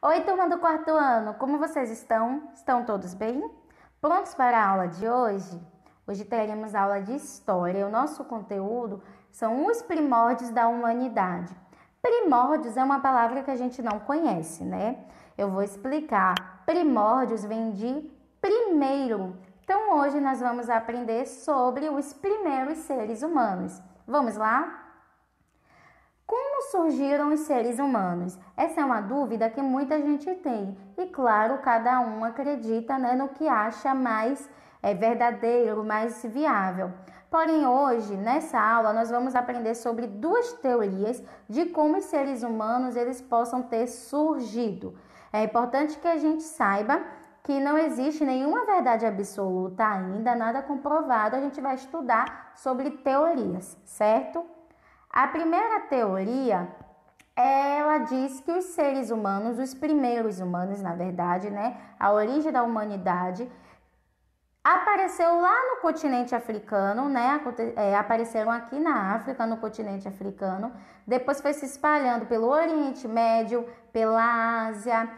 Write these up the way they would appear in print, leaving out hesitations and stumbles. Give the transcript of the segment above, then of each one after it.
Oi, turma do quarto ano, como vocês estão? Estão todos bem? Prontos para a aula de hoje? Hoje teremos aula de História. O nosso conteúdo são os primórdios da humanidade. Primórdios é uma palavra que a gente não conhece, né? Eu vou explicar. Primórdios vem de primeiro. Então, hoje nós vamos aprender sobre os primeiros seres humanos. Vamos lá? Como surgiram os seres humanos? Essa é uma dúvida que muita gente tem. E claro, cada um acredita, no que acha mais verdadeiro, mais viável. Porém, hoje, nessa aula, nós vamos aprender sobre duas teorias de como os seres humanos eles possam ter surgido. É importante que a gente saiba que não existe nenhuma verdade absoluta ainda, nada comprovado. A gente vai estudar sobre teorias, certo? A primeira teoria, ela diz que os seres humanos, os primeiros humanos, na verdade, a origem da humanidade, apareceu lá no continente africano, apareceram aqui na África, no continente africano, depois foi se espalhando pelo Oriente Médio, pela Ásia,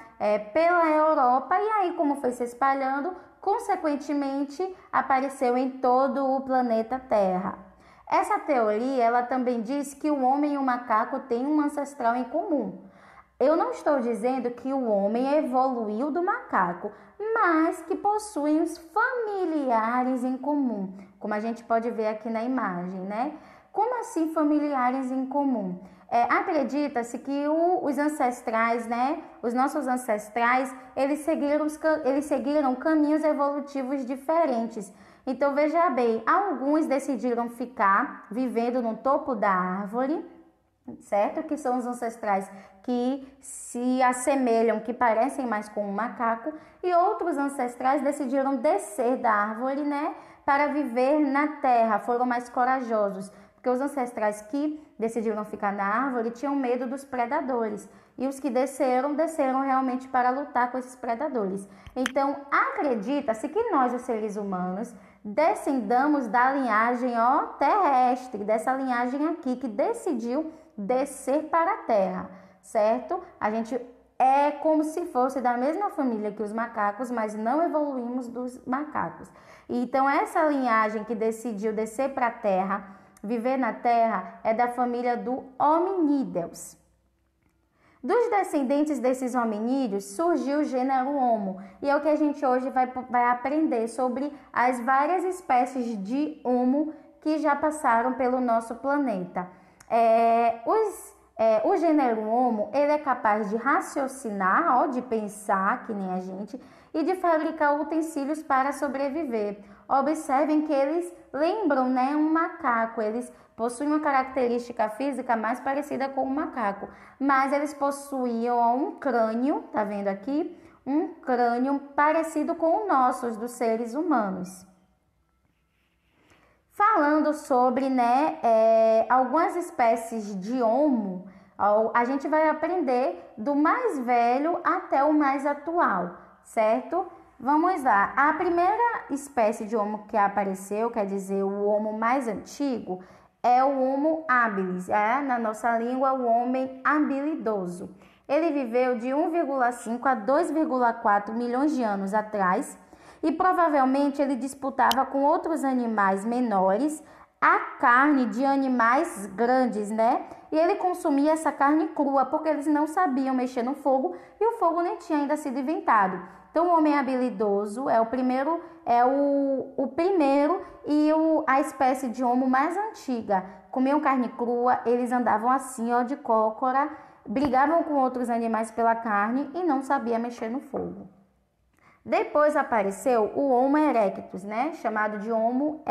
pela Europa, e aí como foi se espalhando, consequentemente apareceu em todo o planeta Terra. Essa teoria, ela também diz que o homem e o macaco têm um ancestral em comum. Eu não estou dizendo que o homem evoluiu do macaco, mas que possuem os familiares em comum, como a gente pode ver aqui na imagem, Como assim familiares em comum? Acredita-se que os ancestrais, os nossos ancestrais, eles seguiram caminhos evolutivos diferentes. Então, veja bem, alguns decidiram ficar vivendo no topo da árvore, certo? Que são os ancestrais que se assemelham, que parecem mais com um macaco, e outros ancestrais decidiram descer da árvore, para viver na terra, foram mais corajosos. Porque os ancestrais que decidiram ficar na árvore tinham medo dos predadores. E os que desceram realmente para lutar com esses predadores. Então, acredita-se que nós, os seres humanos, descendamos da linhagem terrestre, dessa linhagem aqui que decidiu descer para a terra, certo? A gente é como se fosse da mesma família que os macacos, mas não evoluímos dos macacos. Então, essa linhagem que decidiu descer para a terra, viver na terra, é da família do hominídeos. Dos descendentes desses hominídeos surgiu o gênero Homo, e é o que a gente hoje vai aprender sobre as várias espécies de Homo que já passaram pelo nosso planeta. O gênero Homo, ele é capaz de raciocinar, de pensar, que nem a gente, e de fabricar utensílios para sobreviver. Observem que eles lembram, um macaco, eles possuem uma característica física mais parecida com um macaco, mas eles possuíam um crânio, tá vendo aqui? Um crânio parecido com o nosso, dos seres humanos. Falando sobre, algumas espécies de Homo, a gente vai aprender do mais velho até o mais atual, certo? Vamos lá, a primeira espécie de Homo que apareceu, quer dizer, o Homo mais antigo, é o Homo habilis, na nossa língua, o homem habilidoso. Ele viveu de 1,5 a 2,4 milhões de anos atrás e provavelmente ele disputava com outros animais menores a carne de animais grandes, E ele consumia essa carne crua porque eles não sabiam mexer no fogo e o fogo nem tinha ainda sido inventado. Então, o homem habilidoso é o primeiro e a espécie de Homo mais antiga. Comiam carne crua, eles andavam assim, de cócora, brigavam com outros animais pela carne e não sabia mexer no fogo. Depois apareceu o Homo erectus, chamado de homem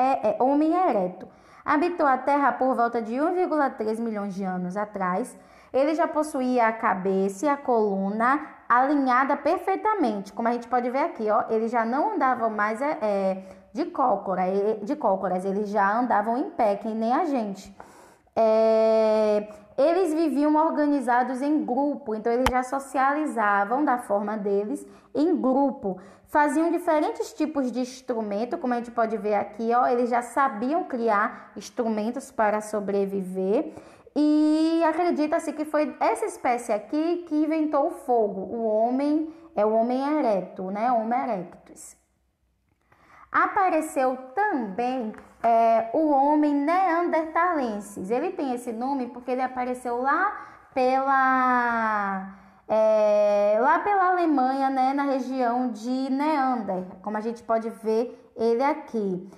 ereto. Habitou a Terra por volta de 1,3 milhões de anos atrás. Ele já possuía a cabeça e a coluna alinhada perfeitamente, como a gente pode ver aqui, eles já não andavam mais de cócoras, eles já andavam em pé, que nem a gente. Eles viviam organizados em grupo, então eles já socializavam da forma deles em grupo. Faziam diferentes tipos de instrumento, como a gente pode ver aqui, eles já sabiam criar instrumentos para sobreviver. E acredita-se que foi essa espécie aqui que inventou o fogo. O homem é o Homo erectus, né? Homo erectus. Apareceu também o homem neandertalensis. Ele tem esse nome porque ele apareceu lá pela Alemanha, né, na região de Neander, como a gente pode ver ele aqui.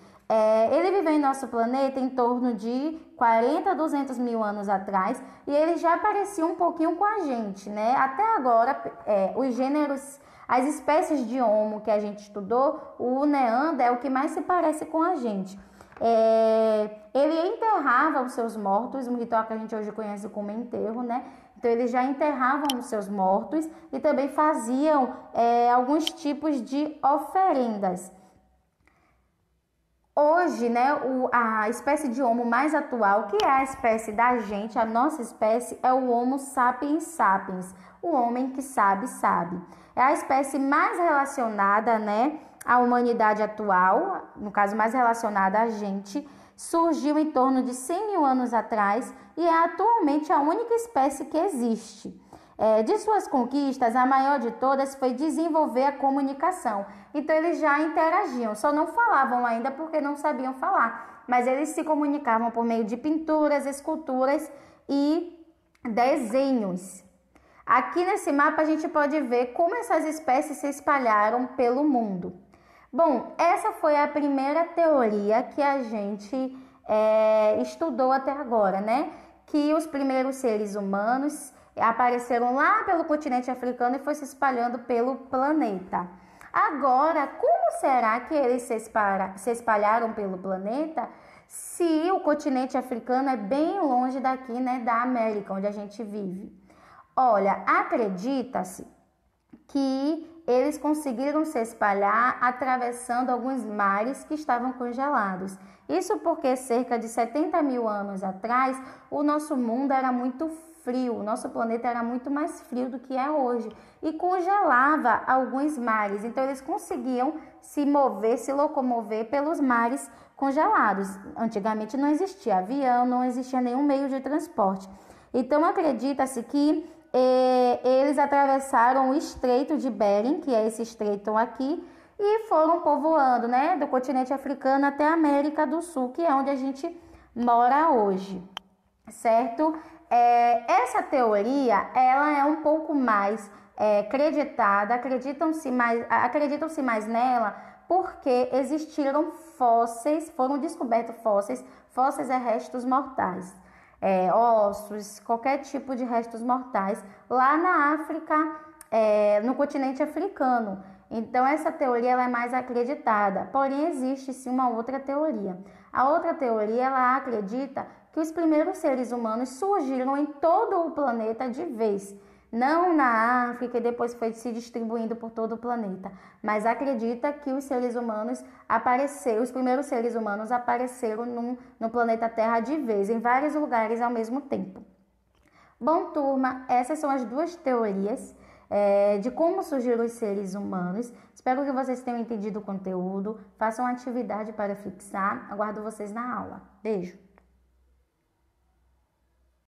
Ele viveu em nosso planeta em torno de 40 a 200 mil anos atrás e ele já parecia um pouquinho com a gente, né? Até agora, os gêneros, as espécies de Homo que a gente estudou, o Neander é o que mais se parece com a gente. Ele enterrava os seus mortos, um ritual que a gente hoje conhece como enterro, né? Então, eles já enterravam os seus mortos e também faziam alguns tipos de oferendas. Hoje, né, a espécie de Homo mais atual, que é a espécie da gente, a nossa espécie, é o Homo sapiens sapiens, o homem que sabe, sabe. É a espécie mais relacionada, né, à humanidade atual, no caso mais relacionada a gente, surgiu em torno de 100 mil anos atrás e é atualmente a única espécie que existe. De suas conquistas, a maior de todas foi desenvolver a comunicação. Então, eles já interagiam, só não falavam ainda porque não sabiam falar, mas eles se comunicavam por meio de pinturas, esculturas e desenhos. Aqui nesse mapa a gente pode ver como essas espécies se espalharam pelo mundo. Bom, essa foi a primeira teoria que a gente estudou até agora, né? Que os primeiros seres humanos apareceram lá pelo continente africano e foi se espalhando pelo planeta. Agora, como será que eles se espalharam pelo planeta se o continente africano é bem longe daqui, né, da América, onde a gente vive? Olha, acredita-se que eles conseguiram se espalhar atravessando alguns mares que estavam congelados. Isso porque cerca de 70 mil anos atrás, o nosso mundo era muito frio, o nosso planeta era muito mais frio do que é hoje e congelava alguns mares. Então, eles conseguiam se mover, se locomover pelos mares congelados. Antigamente não existia avião, não existia nenhum meio de transporte. Então, acredita-se que eles atravessaram o Estreito de Bering, que é esse estreito aqui, e foram povoando, né, do continente africano até a América do Sul, que é onde a gente mora hoje, certo? Essa teoria, ela é um pouco mais acreditada, acreditam-se mais nela, porque existiram fósseis, foram descobertos fósseis é restos mortais. Ossos, qualquer tipo de restos mortais, lá na África, no continente africano. Então, essa teoria ela é mais acreditada, porém existe sim uma outra teoria. A outra teoria, ela acredita que os primeiros seres humanos surgiram em todo o planeta de vez, não na África e depois foi se distribuindo por todo o planeta, mas acredita que os primeiros seres humanos apareceram no planeta Terra de vez, em vários lugares ao mesmo tempo. Bom, turma, essas são as duas teorias de como surgiram os seres humanos. Espero que vocês tenham entendido o conteúdo, façam atividade para fixar. Aguardo vocês na aula. Beijo!